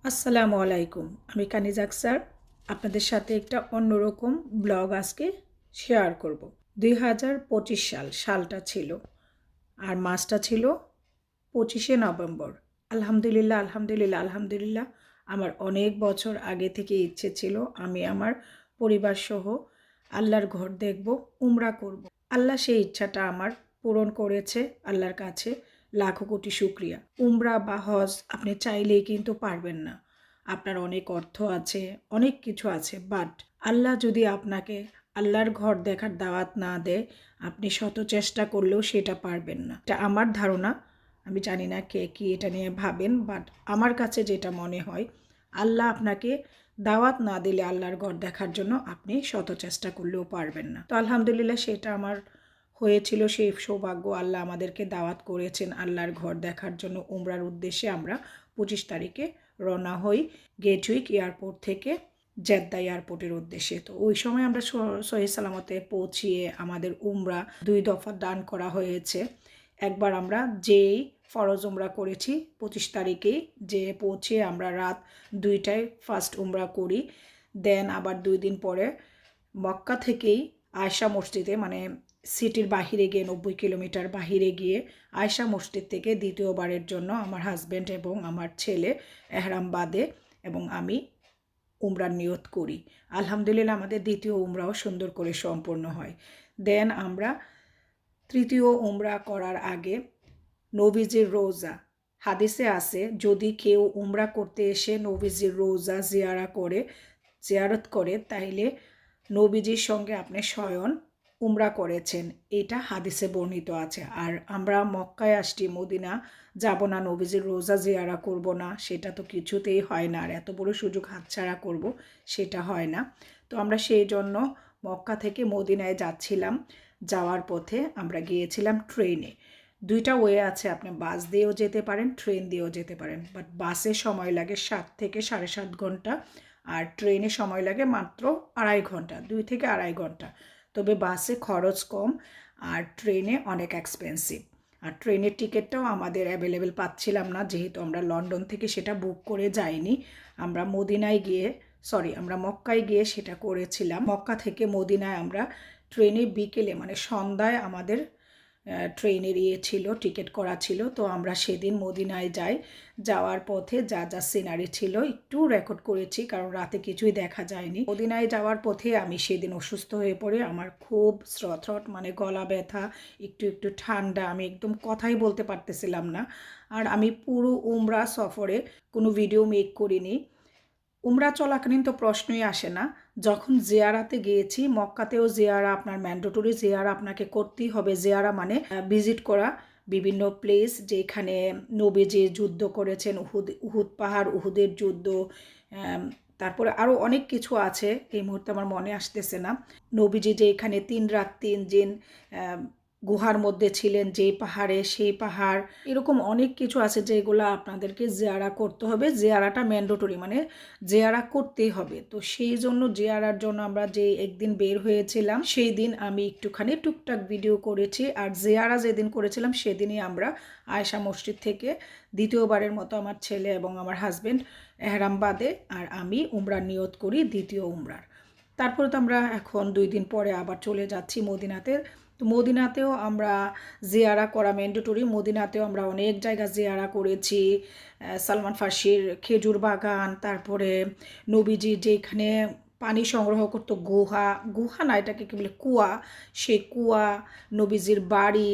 আসসালামু আলাইকুম। আমি কানিজ আক্তার আপনাদের সাথে একটা অন্যরকম ব্লগ আজকে শেয়ার করব। 2025 সালটা ছিল আর মাসটা ছিল 25শে নভেম্বর। আলহামদুলিল্লাহ আলহামদুলিল্লাহ আলহামদুলিল্লাহ আমার অনেক বছর আগে থেকে ইচ্ছে ছিল আমি আমার পরিবার সহ আল্লাহর ঘর দেখব, উমরা করব। আল্লাহ সেই ইচ্ছাটা আমার পূরণ করেছে। আল্লাহর কাছে লাখো কোটি শুকরিয়া। উমরা বা হজ আপনি চাইলেই কিন্তু পারবেন না। আপনার অনেক অর্থ আছে, অনেক কিছু আছে, বাট আল্লাহ যদি আপনাকে আল্লাহর ঘর দেখার দাওয়াত না দেয়, আপনি শত চেষ্টা করলেও সেটা পারবেন না। এটা আমার ধারণা। আমি জানি না কে কি এটা নিয়ে ভাবেন, বাট আমার কাছে যেটা মনে হয়, আল্লাহ আপনাকে দাওয়াত না দিলে আল্লাহর ঘর দেখার জন্য আপনি শত চেষ্টা করলেও পারবেন না। তো আলহামদুলিল্লাহ সেটা আমার হয়েছিল। সেই সৌভাগ্য আল্লাহ আমাদেরকে দাওয়াত করেছেন আল্লাহর ঘর দেখার জন্য। উমরার উদ্দেশ্যে আমরা 25 তারিখে রওনা হই গেটউইক এয়ারপোর্ট থেকে জেদ্দা এয়ারপোর্টের উদ্দেশ্যে। তো ওই সময় আমরা সহি সালামতে পৌঁছিয়ে আমাদের উমরা 2 দফা দান করা হয়েছে। একবার আমরা যেই ফরজ উমরা করেছি 25 তারিখেই, যে পৌঁছে আমরা রাত 2টায় ফার্স্ট উমরা করি। দেন আবার 2 দিন পরে মক্কা থেকেই আয়শা মসজিদে, মানে সিটির বাহিরে গিয়ে 90 কিলোমিটার বাহিরে গিয়ে আয়শা মসজিদ থেকে দ্বিতীয়বারের জন্য আমার হাজব্যান্ড এবং আমার ছেলে এহরাম বাঁধে এবং আমি উমরার নিয়ত করি। আলহামদুলিল্লাহ আমাদের দ্বিতীয় উমরাও সুন্দর করে সম্পন্ন হয়। দেন আমরা তৃতীয় উমরা করার আগে নবীজির রোজা, হাদিসে আছে যদি কেউ উমরা করতে এসে নবীজির রোজা জিয়ারত করে তাইলে নবীজির সঙ্গে আপনি স্বয়ন উমরা করেছেন, এটা হাদিসে বর্ণিত আছে। আর আমরা মক্কায় আসছি, মদিনা যাব না, নবীজির রোজা জিয়ারা করব না, সেটা তো কিছুতেই হয় না। আর এত বড় সুযোগ হাতছাড়া করব, সেটা হয় না। তো আমরা সেই জন্য মক্কা থেকে মদিনায় যাচ্ছিলাম। যাওয়ার পথে আমরা গিয়েছিলাম ট্রেনে। 2টা ওয়ে আছে, আপনি বাস দিয়েও যেতে পারেন, ট্রেন দিয়েও যেতে পারেন। বাট বাসে সময় লাগে 7 থেকে 7.5 ঘন্টা, আর ট্রেনে সময় লাগে মাত্র 2.5 ঘন্টা, 2 থেকে 2.5 ঘন্টা। তবে বাসে খরচ কম আর ট্রেনে অনেক এক্সপেন্সিভ। আর ট্রেনের টিকিটটাও আমাদের অ্যাভেলেবেল পাচ্ছিলাম না, যেহেতু আমরা লন্ডন থেকে সেটা বুক করে যাইনি। আমরা আমরা মক্কায় গিয়ে সেটা করেছিলাম। মক্কা থেকে মদিনায় আমরা ট্রেনে বিকেলে, মানে সন্ধ্যায় আমাদের ট্রেনের ছিল, টিকিট করা ছিল। তো আমরা সেদিন মদিনায় যাই। যাওয়ার পথে যা যা সিনারি ছিল একটু রেকর্ড করেছি, কারণ রাতে কিছুই দেখা যায়নি। মদিনায় যাওয়ার পথে আমি সেদিন অসুস্থ হয়ে পড়ে, আমার খুব থ্রট মানে গলা ব্যথা, একটু একটু ঠান্ডা, আমি একদম কথাই বলতে পারতেছিলাম না। আর আমি পুরো উমরা সফরে কোনো ভিডিও মেক করিনি। উমরা চলাকালীন তো প্রশ্নই আসে না। যখন জিয়ারাতে গিয়েছি, মক্কাতেও জিয়ারা আপনার ম্যান্ডেটরি, জিয়ারা আপনাকে করতেই হবে। জিয়ারা মানে ভিজিট করা বিভিন্ন প্লেস যেখানে নবীজি যুদ্ধ করেছেন, উহুদ পাহাড়, উহুদের যুদ্ধ, তারপরে আরও অনেক কিছু আছে, এই মুহূর্তে আমার মনে আসতেছে না। নবীজি যে এখানে 3 রাত 3 দিন গুহার মধ্যে ছিলেন, যেই পাহাড়ে সেই পাহাড়, এরকম অনেক কিছু আছে যেগুলো আপনাদেরকে জিয়ারা করতে হবে। জিয়ারাটা ম্যান্ডেটরি, মানে জিয়ারা করতেই হবে। তো সেই জন্য জিয়ারার জন্য আমরা যে একদিন বের হয়েছিলাম, সেই দিন আমি একটুখানি টুকটাক ভিডিও করেছি। আর জিয়ারা যেদিন করেছিলাম সেদিনই আমরা আয়েশা মসজিদ থেকে দ্বিতীয়বারের মতো আমার ছেলে এবং আমার হাজব্যান্ড এহরাম বাঁধে, আর আমি উমরার নিয়ত করি দ্বিতীয় উমরার। তারপরে তো আমরা এখন 2 দিন পরে আবার চলে যাচ্ছি মদিনাতে। তো মদিনাতেও আমরা জিয়ারা করা ম্যান্ডেটরি। মদিনাতেও আমরা অনেক জায়গা জিয়ারা করেছি। সালমান ফার্সির খেজুর বাগান, তারপরে নবীজি যেখানে পানি সংগ্রহ করতো, গুহা না, এটাকে কী বলে, কুয়া, সেই কুয়া, নবীজির বাড়ি,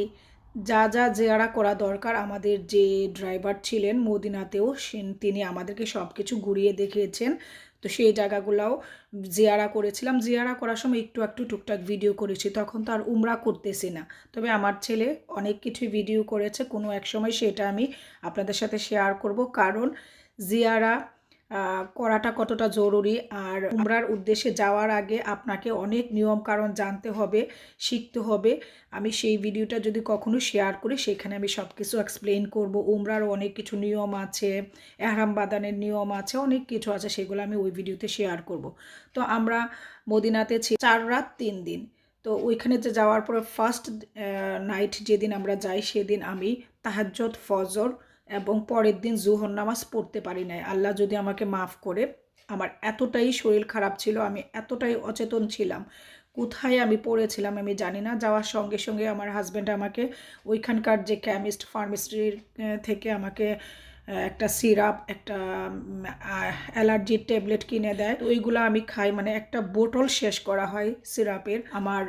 যা যা জিয়ারা করা দরকার। আমাদের যে ড্রাইভার ছিলেন মদিনাতেও, তিনি আমাদেরকে সব কিছু ঘুরিয়ে দেখিয়েছেন। তো সেই জায়গাগুলোও জিয়ারা করেছিলাম। জিয়ারা করার সময় একটু একটু টুকটাক ভিডিও করেছি, তখন তো আর উমরা করতেছি না। তবে আমার ছেলে অনেক কিছুই ভিডিও করেছে, কোনো এক সময় সেটা আমি আপনাদের সাথে শেয়ার করব। কারণ জিয়ারা করাটা কতটা জরুরি, আর উমরার উদ্দেশ্যে যাওয়ার আগে আপনাকে অনেক নিয়ম কারণ জানতে হবে, শিখতে হবে। আমি সেই ভিডিওটা যদি কখনো শেয়ার করি, সেখানে আমি সব কিছু এক্সপ্লেন করব। উমরারও অনেক কিছু নিয়ম আছে, এহরাম বাঁধানের নিয়ম আছে, অনেক কিছু আছে, সেগুলো আমি ওই ভিডিওতে শেয়ার করব। তো আমরা মদিনাতে 4 রাত 3 দিন। তো ওইখানে যে যাওয়ার পরে ফার্স্ট নাইট যেদিন আমরা যাই, সেদিন আমি তাহাজ্জুদ, ফজর এবং পরের দিন জোহর নামাজ পড়তে পারি নাই। আল্লাহ যদি আমাকে মাফ করে। আমার এতটাই শরীর খারাপ ছিল, আমি এতটাই অচেতন ছিলাম, কোথায় আমি পড়েছিলাম আমি জানি না। যাওয়ার সঙ্গে সঙ্গে আমার হাজব্যান্ড আমাকে ওইখানকার যে কেমিস্ট ফার্মেসির থেকে আমাকে একটা সিরাপ, একটা অ্যালার্জির ট্যাবলেট কিনে দেয়। ওইগুলো আমি খাই, মানে একটা বোতল শেষ করা হয় সিরাপের। আমার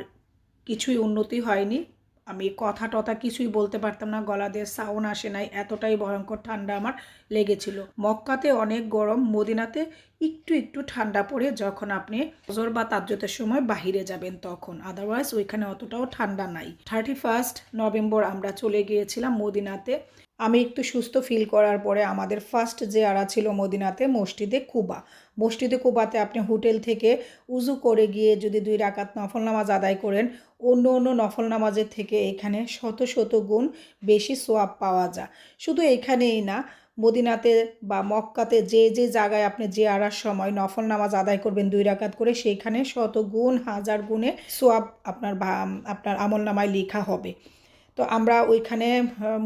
কিছুই উন্নতি হয়নি, আমি কথা টথা কিছুই বলতে পারতাম না, গলা দিয়ে সাউন্ড আসে নাই, এতটাই ভয়ঙ্কর ঠান্ডা আমার লেগেছিল। মক্কাতে অনেক গরম, মদিনাতে একটু একটু ঠান্ডা পড়ে যখন আপনি ফজর বা তাহাজ্জুদের সময় বাহিরে যাবেন তখন, আদারওয়াইজ ওইখানে অতটাও ঠান্ডা নাই। 31 নভেম্বর আমরা চলে গিয়েছিলাম মদিনাতে। আমি একটু সুস্থ ফিল করার পরে আমাদের ফার্স্ট জিয়ারা ছিল মদিনাতে মসজিদে কুবা। মসজিদে কুবাতে আপনি হোটেল থেকে উজু করে গিয়ে যদি 2 রাকাত নফল নামাজ আদায় করেন, অন্য অন্য নফল নামাজের থেকে এখানে শত শত গুণ বেশি সোয়াব পাওয়া যায়। শুধু এখানেই না, মদিনাতে বা মক্কাতে যে যে জায়গায় আপনি জিয়ারার সময় নফল নামাজ আদায় করবেন 2 রাকাত করে, সেইখানে শত গুণ হাজার গুণে সোয়াব আপনার আমল নামায় লেখা হবে। তো আমরা ওইখানে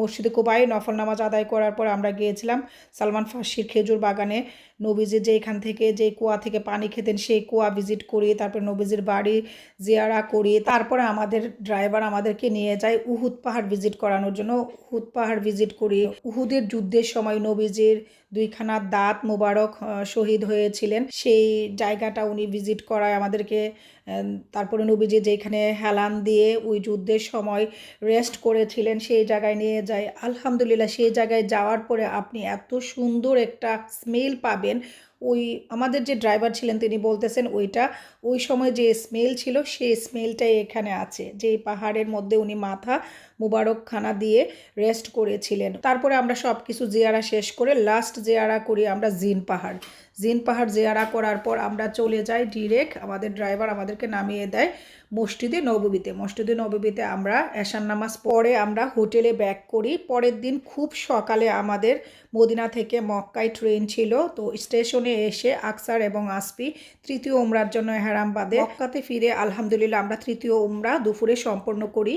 মসজিদে কুবায় নফল নামাজ আদায় করার পর আমরা গিয়েছিলাম সালমান ফার্সির খেজুর বাগানে। নবীজি যে এখান থেকে যে কুয়া থেকে পানি খেতেন সেই কুয়া ভিজিট করি, তারপর নবীজির বাড়ি জিয়ারা করি। তারপরে আমাদের ড্রাইভার আমাদেরকে নিয়ে যায় উহুদ পাহাড় ভিজিট করানোর জন্য। উহুদ পাহাড় ভিজিট করি। উহুদের যুদ্ধের সময় নবীজির 2খানা দাঁত মোবারক শহীদ হয়েছিলেন, সেই জায়গাটা উনি ভিজিট করায় আমাদেরকে। তারপরে নবীজি যেখানে হেলান দিয়ে ওই যুদ্ধের সময় রেস্ট করেছিলেন সেই জায়গায় নিয়ে যায়। আলহামদুলিল্লাহ, সেই জায়গায় যাওয়ার পরে আপনি এত সুন্দর একটা স্মেল পাবেন। ওই আমাদের যে ড্রাইভার ছিলেন তিনি বলতেছেন ওইটা ওই সময় যে স্মেল ছিল সেই স্মেলটাই এখানে আছে, যে পাহাড়ের মধ্যে উনি মাথা মুবারকখানা দিয়ে রেস্ট করেছিলেন। তারপরে আমরা সব কিছু জিয়ারা শেষ করে লাস্ট জিয়ারা করি আমরা জিন পাহাড়। জিন পাহাড় জিয়ারা করার পর আমরা চলে যাই ডিরেক্ট, আমাদের ড্রাইভার আমাদেরকে নামিয়ে দেয় মসজিদে নববীতে। মসজিদে নববীতে আমরা এশার নামাজ পড়ে আমরা হোটেলে ব্যাক করি। পরের দিন খুব সকালে আমাদের মদিনা থেকে মক্কায় ট্রেন ছিল, তো স্টেশনে এসে আকসার এবং আসপি তৃতীয় উমরার জন্য এহরাম বাঁধে। মক্কাতে ফিরে আলহামদুলিল্লাহ আমরা তৃতীয় উমরা দুপুরে সম্পন্ন করি।